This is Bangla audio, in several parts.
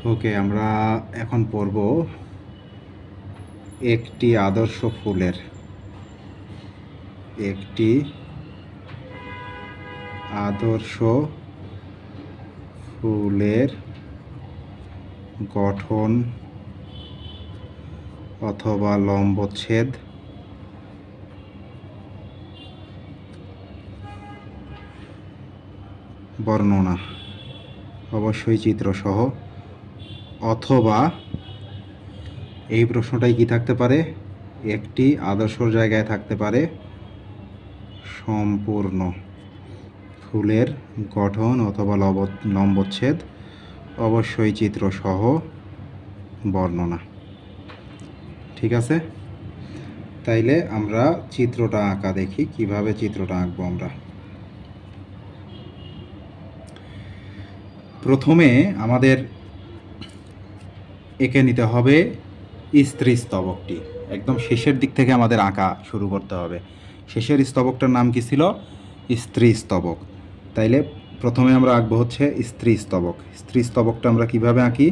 ওকে, আমরা এখন পড়ব একটি আদর্শ ফুলের গঠন অথবা লম্বচ্ছেদ বর্ণনা, অবশ্যই চিত্রসহ। অথবা এই প্রশ্নটাই কি থাকতে পারে, একটি আদর্শর জায়গায় থাকতে পারে সম্পূর্ণ ফুলের গঠন অথবা লম্বচ্ছেদ, অবশ্যই চিত্রসহ বর্ণনা। ঠিক আছে, তাইলে আমরা চিত্রটা আঁকা দেখি, কিভাবে চিত্রটা আঁকবো আমরা। প্রথমে আমাদের এঁকে নিতে হবে স্ত্রী স্তবকটি। একদম শেষের দিক থেকে আমাদের আঁকা শুরু করতে হবে। শেষের স্তবকটার নাম কি ছিল? স্ত্রী স্তবক। তাইলে প্রথমে আমরা আঁকবো হচ্ছে স্ত্রী স্তবক। স্ত্রী স্তবকটা আমরা কিভাবে আঁকি?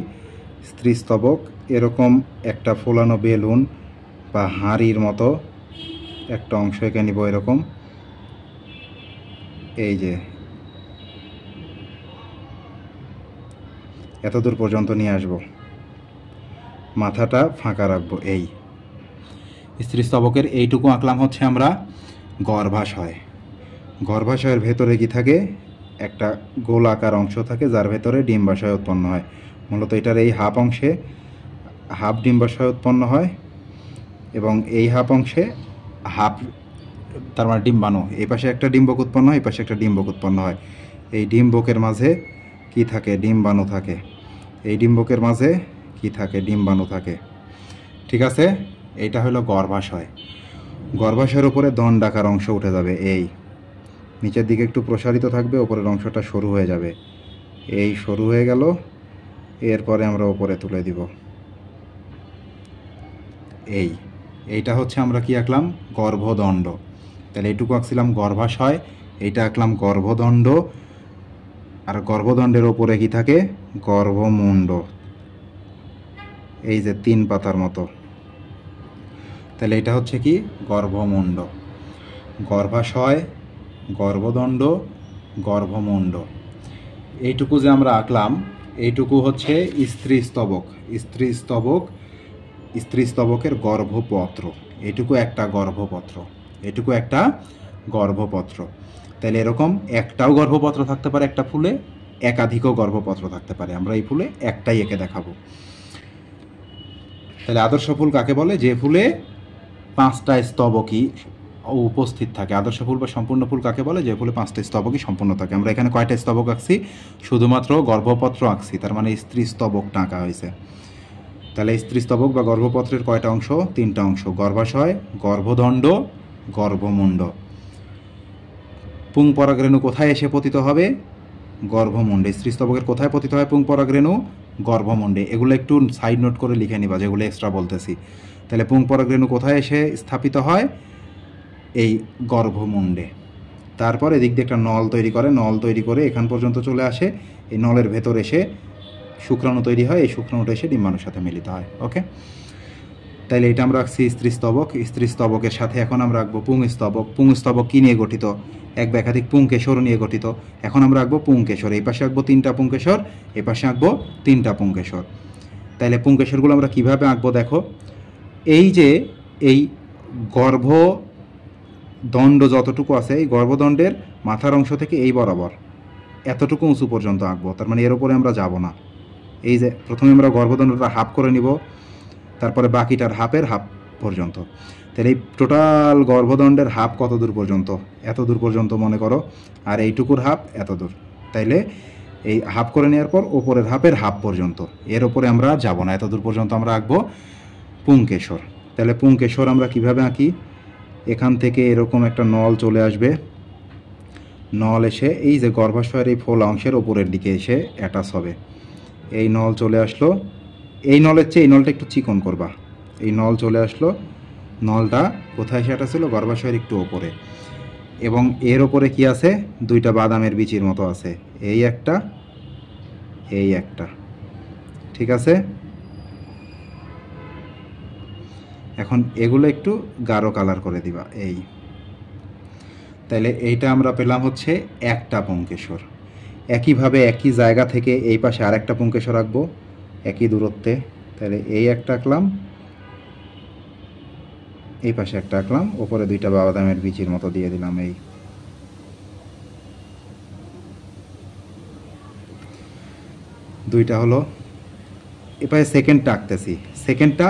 স্ত্রী স্তবক এরকম একটা ফোলানো বেলুন বা হাঁড়ির মতো একটা অংশ এঁকে নিব, এরকম। এই যে এতদূর পর্যন্ত নিয়ে আসব, মাথাটা ফাঁকা রাখবো। এই স্ত্রী স্তবকের এইটুকু আঁকলাম হচ্ছে আমরা গর্ভাশয়। গর্ভাশয়ের ভেতরে কি থাকে? একটা গোলাকার অংশ থাকে, যার ভেতরে ডিম্বাশয় উৎপন্ন হয়। মূলত এটার এই হাফ অংশে হাফ ডিম্বাশয় উৎপন্ন হয়, এবং এই হাফ অংশে হাফ, তার মানে ডিম্বাণু। এই পাশে একটা ডিম্বক উৎপন্ন হয়, এই পাশে একটা ডিম্বক উৎপন্ন হয়। এই ডিম্বকের মাঝে কি থাকে? ডিম্বাণু থাকে। এই ডিম্বকের মাঝে কি থাকে? ডিম্বাণু থাকে। ঠিক আছে, এইটা হলো গর্ভাশয়। গর্ভাশয়ের উপরে দণ্ডাকার অংশ উঠে যাবে, এই নিচের দিকে একটু প্রসারিত থাকবে, ওপরের অংশটা সরু হয়ে যাবে। এই সরু হয়ে গেল, এরপরে আমরা ওপরে তুলে দিব। এইটা হচ্ছে আমরা কি আঁকলাম? গর্ভদণ্ড। তাহলে এইটুকু আঁকছিলাম গর্ভাশয়, এইটা আঁকলাম গর্ভদণ্ড। আর গর্ভদণ্ডের ওপরে কি থাকে? গর্ভমুণ্ড, এই যে 3 পাতার মতো। তাহলে এটা হচ্ছে কি? গর্ভমুণ্ড। গর্ভাশয়, গর্ভদণ্ড, গর্ভমুণ্ড, এইটুকু যে আমরা আঁকলাম, এইটুকু হচ্ছে স্ত্রী স্তবক। স্ত্রী স্তবকের গর্ভপত্র। এইটুকু একটা গর্ভপত্র। তাহলে এরকম একটাও গর্ভপত্র থাকতে পারে একটা ফুলে, একাধিকও গর্ভপত্র থাকতে পারে। আমরা এই ফুলে একটাই এঁকে দেখাবো। তাহলে আদর্শ ফুল কাকে বলে? যে ফুলে 5টা স্তবকই উপস্থিত থাকে। আদর্শ ফুল বা সম্পূর্ণ ফুল কাকে বলে? যে ফুলে 5টা স্তবকই সম্পূর্ণ থাকে। আমরা এখানে কয়টা স্তবক আঁকছি? শুধুমাত্র গর্ভপত্র আঁকছি, তার মানে স্ত্রী স্তবকটা আঁকা হয়েছে। তাহলে স্ত্রী স্তবক বা গর্ভপত্রের কয়টা অংশ? 3টা অংশ, গর্ভাশয়, গর্ভদণ্ড, গর্ভমুণ্ড। পুং পরাগরেণু কোথায় এসে পতিত হবে? গর্ভমুণ্ডে। স্ত্রী স্তবকের কোথায় পতিত হয় পুং পরাগরেণু? গর্ভমুণ্ডে। এগুলো একটু সাইড নোট করে লিখে নিবা, যেগুলো এক্সট্রা বলতেছি। তাহলে পুং পরাগরেণু কোথায় এসে স্থাপিত হয়? এই গর্ভমুণ্ডে। তারপর এদিক দিয়ে একটা নল তৈরি করে এখান পর্যন্ত চলে আসে। এই নলের ভেতর এসে শুক্রাণু তৈরি হয়, এই শুক্রাণুটা এসে ডিম্বাণুর সাথে মিলিত হয়। ওকে, তাইলে এটা আমরা রাখছি স্ত্রী স্তবক। স্ত্রী স্তবকের সাথে এখন আমরা রাখবো পুং স্তবক। পুং স্তবক কী নিয়ে গঠিত? এক বা একাধিক পুংকেশর নিয়ে গঠিত। এখন আমরা রাখবো পুংকেশর। এই পাশে আঁকবো 3টা পুংকেশর, এই পাশে আঁকবো 3টা পুংকেশর। তাইলে পুংকেশরগুলো আমরা কিভাবে আঁকবো দেখো। এই যে এই গর্ভদণ্ড যতটুকু আছে, এই গর্ভদণ্ডের মাথার অংশ থেকে এই বরাবর এতটুকু উঁচু পর্যন্ত আঁকবো, তার মানে এর উপরে আমরা যাব না। এই যে প্রথমে আমরা গর্ভদণ্ডটা হাফ করে নিব, তারপরে বাকিটার হাফের হাফ পর্যন্ত। তাহলে এই টোটাল গর্ভদণ্ডের হাফ কত দূর পর্যন্ত? এত দূর পর্যন্ত মনে করো, আর এইটুকুর হাফ এত দূর। তাইলে এই হাফ করে নেওয়ার পর ওপরের হাফের হাফ পর্যন্ত, এর ওপরে আমরা যাব না, এত দূর পর্যন্ত আমরা আঁকবো পুংকেশর। তাহলে পুংকেশর আমরা কিভাবে আঁকি? এখান থেকে এরকম একটা নল চলে আসবে, নল এসে এই যে গর্ভাশয়ের এই ফোলা অংশের ওপরের দিকে এসে অ্যাটাচ হবে। এই নল চলে আসলো, এই নলের চেয়ে এই নলটা একটু চিকন করবা। এই নল চলে আসলো, নলটা কোথায় সেটা ছিল? গর্ভাশয়ের একটু ওপরে। এবং এর ওপরে কি আছে? 2টা বাদামের বিচির মতো আছে, এই একটা, এই একটা। ঠিক আছে। এখন এগুলো একটু গাঢ় কালার করে দিবা। এই তাহলে এইটা আমরা পেলাম হচ্ছে একটা পুংকেশর। একইভাবে একই জায়গা থেকে এই পাশে আরেকটা পুংকেশর আঁকবো একই দূরত্বে। তাহলে এই একটা আঁকলাম, এই পাশে একটা আঁকলাম, ওপরে দুইটা বাদামের বীজের মতো দিয়ে দিলাম। এই দুইটা হলো। এপাশে সেকেন্ডটা আঁকতেছি। সেকেন্ডটা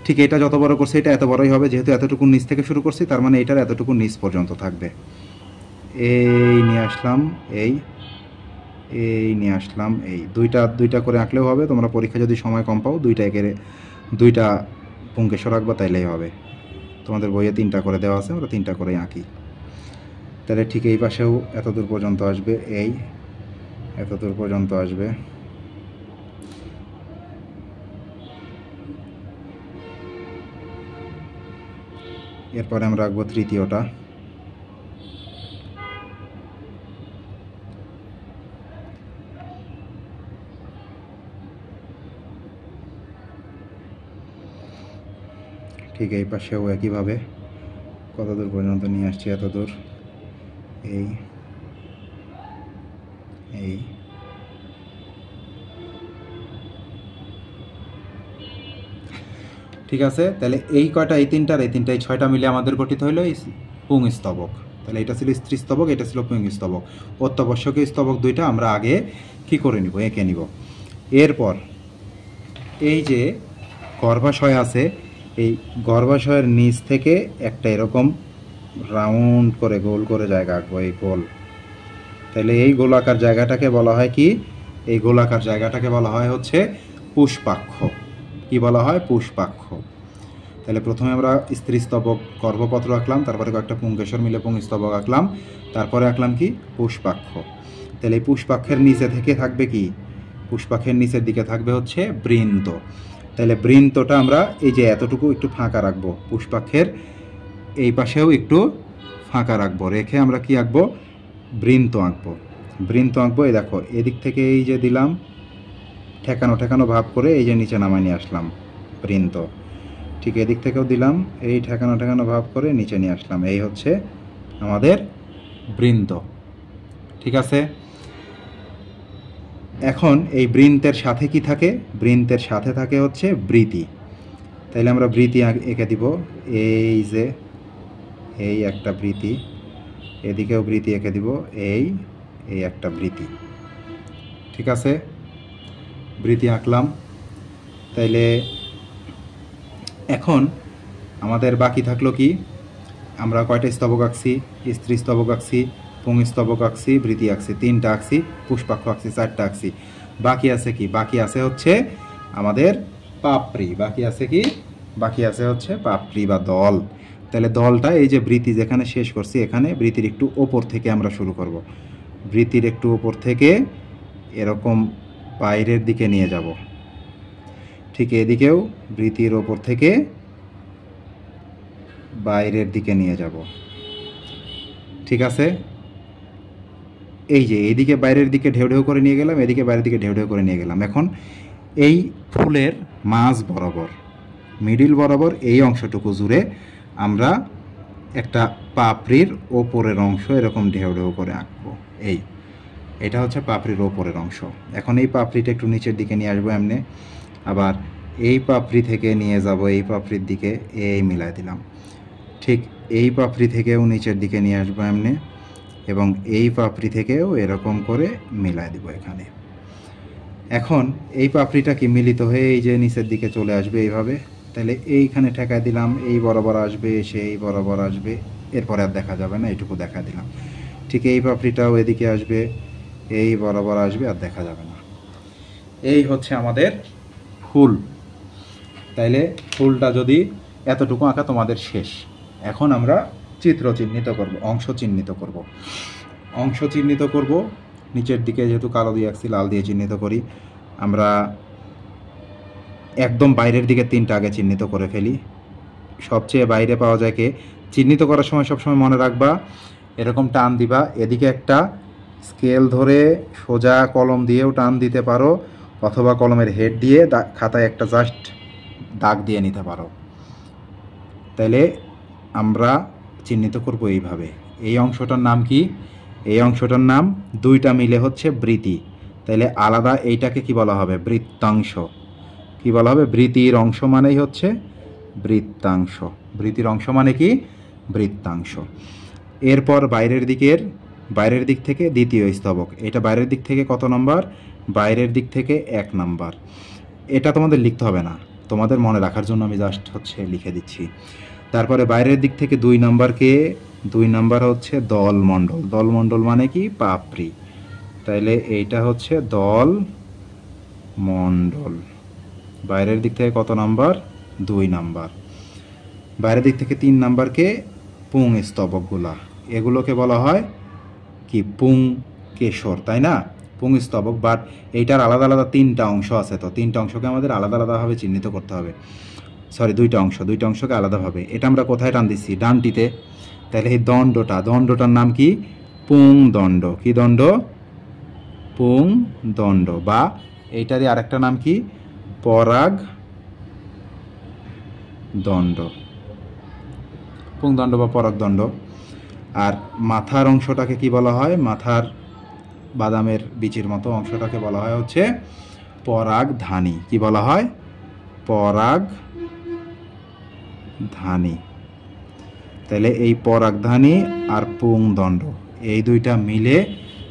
ঠিক এটা যত বড় করছে এটা এত বড়ই হবে, যেহেতু এতটুকু নিচ থেকে শুরু করছি, তার মানে এটার এতটুকু নিচ পর্যন্ত থাকবে। এই নিয়ে আসলাম, এই নিয়ে আসলাম। এই দুইটা করে আঁকলেও হবে। তোমরা পরীক্ষা যদি সময় কম পাও দুইটা পুংকেশর আঁকবা তাইলেই হবে। তোমাদের বইয়ে 3টা করে দেওয়া আছে, আমরা 3টা করেই আঁকি। তাহলে ঠিক এই পাশেও এত দূর পর্যন্ত আসবে, এই এত দূর পর্যন্ত আসবে। এরপরে আমরা আঁকবো তৃতীয়টা। ঠিক এই পাশেও একইভাবে কত দূর পর্যন্ত নিয়ে আসছি, এত দূর। এই ঠিক আছে। তাহলে এই কয়টা, এই 3টা, এই 6টা মিলে আমাদের গঠিত হইল পুংস্তবক। তাহলে এটা ছিল স্ত্রীস্তবক, এটা ছিল পুংস্তবক। অত্যাবশ্যকীয় স্তবক দুইটা আমরা আগে কি করে নিব, এঁকে নিব। এরপর এই যে গর্ভাশয় আছে, এই গর্ভাশয়ের নিচ থেকে একটা এরকম রাউন্ড করে গোল করে জায়গা আঁকবো, এই গোল। তাহলে এই গোলাকার জায়গাটাকে বলা হয় কি, এই গোলাকার জায়গাটাকে বলা হয় হচ্ছে পুষ্পাক্ষ। কি বলা হয়, পুষ্পাক্ষ। তাহলে প্রথমে আমরা স্ত্রীস্তবক গর্ভপত্র আঁকলাম, তারপরে কয়েকটা পুংকেশর মিলে পুংস্তবক আঁকলাম, তারপরে আঁকলাম কি, পুষ্পাক্ষ। তাহলে এই পুষ্পাক্ষের নিচে থেকে থাকবে কি, পুষ্পাক্ষের নিচের দিকে থাকবে হচ্ছে বৃন্ত। তাহলে বৃন্তটা আমরা এই যে এতটুকু একটু ফাঁকা রাখবো, পুষ্পাক্ষের এই পাশেও একটু ফাঁকা রাখবো, রেখে আমরা কি আঁকবো, বৃন্ত আঁকবো। বৃন্ত আঁকবো। এই দেখো এদিক থেকে এই যে দিলাম, ঠেকানো ভাব করে এই যে নিচে নামায় নিয়ে আসলাম বৃন্ত। ঠিক এদিক থেকেও দিলাম, এই ঠেকানো ভাব করে নিচে নিয়ে আসলাম। এই হচ্ছে আমাদের বৃন্ত। ঠিক আছে। এখন এই বৃন্তের সাথে কি থাকে, বৃন্তের সাথে থাকে হচ্ছে বৃতি। তাইলে আমরা বৃতি এঁকে দিব। এই যে এই একটা বৃতি, এদিকেও বৃতি এঁকে দিব, এই একটা বৃতি। ঠিক আছে, বৃতি আঁকলাম। তাইলে এখন আমাদের বাকি থাকলো কি, আমরা কয়টা স্তবক আঁকছি, স্ত্রীস্তবক আঁকছি, পুংস্তবক আঁকছি, বৃতি আঁকছি, 3টা আঁকছি, পুষ্পাক্ষ আঁকছি, 4টা আঁকছি। বাকি আছে কি, বাকি আছে হচ্ছে আমাদের পাপড়ি। বাকি আছে কি, বাকি আছে হচ্ছে পাপড়ি বা দল। তাহলে দলটা এই যে বৃতি যেখানে শেষ করছি, এখানে বৃতির একটু ওপর থেকে আমরা শুরু করব। বৃতির একটু ওপর থেকে এরকম বাইরের দিকে নিয়ে যাব। ঠিক এদিকেও বৃতির ওপর থেকে বাইরের দিকে নিয়ে যাব। ঠিক আছে। এই যে এইদিকে বাইরের দিকে ঢেউ ঢেউ করে নিয়ে গেলাম, এদিকে বাইরের দিকে ঢেউ ঢেউ করে নিয়ে গেলাম। এখন এই ফুলের মাঝ বরাবর, মিডিল বরাবর এই অংশটুকু জুড়ে আমরা একটা পাপড়ির ওপরের অংশ এরকম ঢেউ ঢেউ করে আঁকবো। এটা হচ্ছে পাপড়ির ওপরের অংশ। এখন এই পাপড়িটা একটু নিচের দিকে নিয়ে আসবো এমনি, আবার এই পাপড়ি থেকে নিয়ে যাব এই পাপড়ির দিকে, এই মিলাই দিলাম। ঠিক এই পাপড়ি থেকেও নিচের দিকে নিয়ে আসবো এমনি, এবং এই পাপড়ি থেকেও এরকম করে মিলাই দিব এখানে। এখন এই পাপড়িটা কি মিলিত হয়ে এই যে নিচের দিকে চলে আসবে এইভাবে। তাহলে এইখানে ঠেকায় দিলাম, এই বরাবর আসবে, সেই বরাবর আসবে, এরপরে আর দেখা যাবে না, এইটুকু দেখা দিলাম। ঠিক এই পাপড়িটাও এদিকে আসবে, এই বরাবর আসবে, আর দেখা যাবে না। এই হচ্ছে আমাদের ফুল। তাইলে ফুলটা যদি এতটুকু আঁকা তোমাদের শেষ। এখন আমরা চিত্র চিহ্নিত করব, অংশ চিহ্নিত করব। অংশ চিহ্নিত করব নিচের দিকে, যেহেতু কালো দিয়ে আঁকছি লাল দিয়ে চিহ্নিত করি। আমরা একদম বাইরের দিকে 3টা আগে চিহ্নিত করে ফেলি। সবচেয়ে বাইরে পাওয়া যায় কে, চিহ্নিত করার সময় সবসময় মনে রাখবা এরকম টান দিবা। এদিকে একটা স্কেল ধরে সোজা কলম দিয়েও টান দিতে পারো, অথবা কলমের হেড দিয়ে খাতায় একটা জাস্ট দাগ দিয়ে নিতে পারো। তাইলে আমরা চিহ্নিত করব এইভাবে। এই অংশটার নাম কি? এই অংশটার নাম দুইটা মিলে হচ্ছে বৃতি। তাইলে আলাদা এইটাকে কি বলা হবে? বৃত্তাংশ। কি বলা হবে? বৃতির অংশ মানেই হচ্ছে বৃত্তাংশ। বৃতির অংশ মানে কি? বৃত্তাংশ। এরপর বাইরের দিক থেকে দ্বিতীয় স্তবক। এটা বাইরের দিক থেকে কত নম্বর? বাইরের দিক থেকে 1 নাম্বার। এটা তোমাদের লিখতে হবে না, তোমাদের মনে রাখার জন্য আমি জাস্ট হচ্ছে লিখে দিচ্ছি। তারপরে বাইরের দিক থেকে 2 নাম্বারকে, 2 নাম্বার হচ্ছে দলমণ্ডল। দলমণ্ডল মানে কি? পাপড়ি। তাইলে এইটা হচ্ছে দল মণ্ডল। বাইরের দিক থেকে কত নাম্বার? 2 নাম্বার। বাইরের দিক থেকে 3 নাম্বারকে পুং স্তবকগুলা, এগুলোকে বলা হয় কি? পুং কেশর, তাই না? পুং স্তবক। বাট এইটার আলাদা আলাদা 3টা অংশ আছে, তো 3টা অংশকে আমাদের আলাদা আলাদাভাবে চিহ্নিত করতে হবে। সরি, 2টা অংশকে আলাদাভাবে। এটা আমরা কোথায় টান দিচ্ছি? ডানটিতে। তাহলে এই দণ্ডটার নাম কি? পুং দণ্ড। কি দণ্ড? পুং দণ্ড। বা এইটারই আরেকটা নাম কি? পরাগ দণ্ড। পুং দণ্ড বা পরাগ দণ্ড। আর মাথার অংশটাকে কি বলা হয়? মাথার বাদামের বীজের মতো অংশটাকে বলা হয় হচ্ছে পরাগধানী। কি বলা হয়? পরাগধানী। তাহলে এই পরাগধানী আর পুং দণ্ড, এই দুইটা মিলে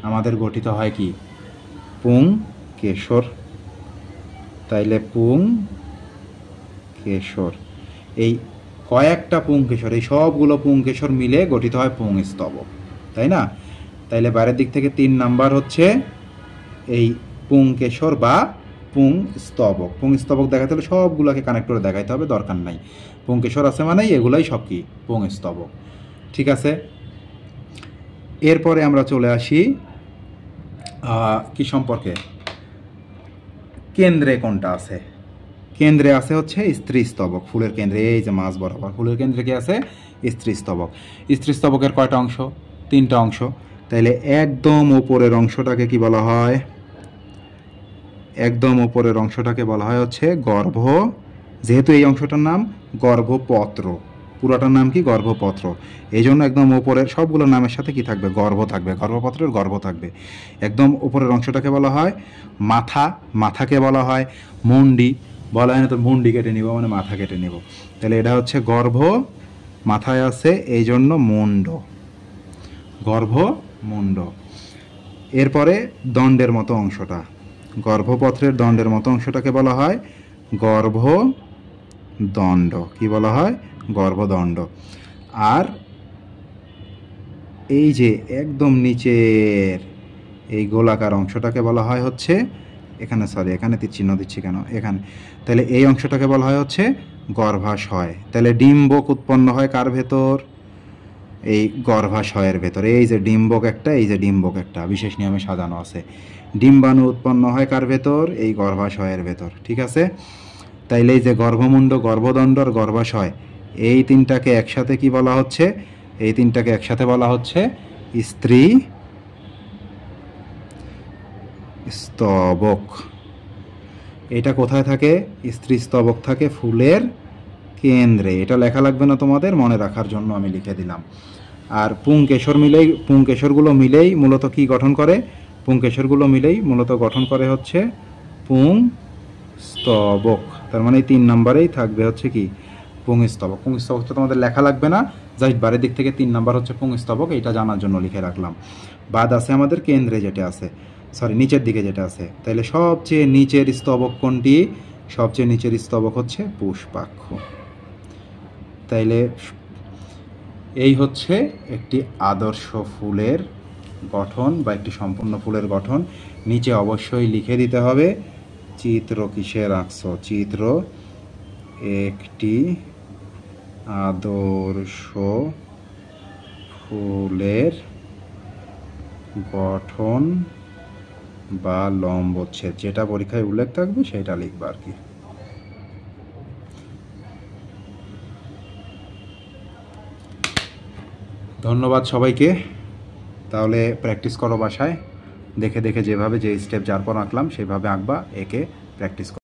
আমাদের গঠিত হয় কি? পুং কেশর। তাইলে পুং কেশর, এই কয়েকটা পুং কেশর, এই সবগুলো পুং কেশর মিলে গঠিত হয় পুং স্তবক, তাই না? তাইলে বাইরের দিক থেকে 3 নাম্বার হচ্ছে এই পুং কেশর বা পুং স্তবক। পুং স্তবক দেখাতে হলে সবগুলোকে কানেক্ট করে দেখাইতে হবে, দরকার নাই। পুং কেশর আছে মানেই এগুলাই সব কি? পুং স্তবক। ঠিক আছে। এরপরে আমরা চলে আসি কি সম্পর্কে? কেন্দ্রে কোনটা আছে? কেন্দ্রে আছে হচ্ছে স্ত্রী স্তবক। ফুলের কেন্দ্রে, এই যে মাঝ বরাবর ফুলের কেন্দ্রে কি আছে? স্ত্রী স্তবক। স্ত্রী স্তবকের কয়টা অংশ? 3টা অংশ। তাইলে একদম উপরের অংশটাকে কি বলা হয়? একদম উপরের অংশটাকে বলা হয় হচ্ছে গর্ভ। যেহেতু এই অংশটার নাম গর্ভপত্র, পুরোটার নাম কি? গর্ভপত্র। এই জন্য একদম উপরের সবগুলো নামের সাথে কি থাকবে? গর্ভ থাকবে। গর্ভপত্রের গর্ভ থাকবে। একদম উপরের অংশটাকে বলা হয় মাথা। মাথাকে বলা হয় মুন্ডি। বলা হয় না তো মুন্ডি কেটে নিব মানে মাথা কেটে নেব। তাহলে এটা হচ্ছে গর্ভ, মাথায় আছে এই জন্য মুন্ড, গর্ভ মুন্ড। এরপরে দণ্ডের মতো অংশটা, গর্ভপত্রের দণ্ডের মতো অংশটাকে বলা হয় গর্ভদণ্ড। কি বলা হয়? গর্ভদণ্ড। আর এই যে একদম নিচের এই গোলাকার অংশটাকে বলা হয় হচ্ছে, এখানে সরি এখানে চিহ্ন দিচ্ছি কেন? এখানে। তাহলে এই অংশটাকে বলা হয় হচ্ছে গর্ভাশয়। তাহলে ডিম্বক উৎপন্ন হয় কার ভেতর? এই গর্ভাশয়ের ভেতর। এই যে ডিম্বক একটা, এই যে ডিম্বক একটা বিশেষ নিয়মে সাজানো আছে। ডিম্বাণু উৎপন্ন হয় কার ভেতর? এই গর্ভাশয়ের ভেতর। ঠিক আছে। তাইলে এই যে গর্ভমুণ্ড, গর্ভদণ্ড আর গর্ভাশয়, এই 3টাকে একসাথে কি বলা হচ্ছে? এই 3টাকে একসাথে বলা হচ্ছে স্ত্রী স্তবক। এটা কোথায় থাকে? স্ত্রী স্তবক থাকে ফুলের কেন্দ্রে। এটা লেখা লাগবে না তোমাদের, মনে রাখার জন্য আমি লিখে দিলাম। আর পুংকেশরগুলো মিলেই মূলত কি গঠন করে? পুংকেশরগুলো মিলেই মূলত গঠন করে হচ্ছে পুং স্তবক। তার মানে 3 নম্বরেই থাকবে হচ্ছে কি? পুং স্তবক। পুং স্তবক তো তোমাদের লেখা লাগবে না, জাস্ট বাইরের দিক থেকে 3 নাম্বার হচ্ছে পুং স্তবক, এটা জানার জন্য লিখে রাখলাম। বাদ আছে আমাদের কেন্দ্রে যেটা আছে, সরি নিচের দিকে যেটা আছে। তাহলে সবচেয়ে নিচের স্তবক কোনটি? সবচেয়ে নিচের স্তবক হচ্ছে পুষ্পাক্ষ। তাইলে এই হচ্ছে একটি আদর্শ ফুলের গঠন বা একটি সম্পূর্ণ ফুলের গঠন। নিচে অবশ্যই লিখে দিতে হবে চিত্র কিসের আঁকছো। চিত্র একটি আদর্শ ফুলের গঠন বা লম্বচ্ছেদ, যেটা পরীক্ষায় উল্লেখ থাকবে সেটা লিখবা আর কি। ধন্যবাদ সবাইকে। তাহলে প্র্যাকটিস করো বাসায়। দেখে দেখে যেভাবে যে স্টেপ যার পর আঁকলাম সেভাবে আঁকবা, একে প্র্যাকটিস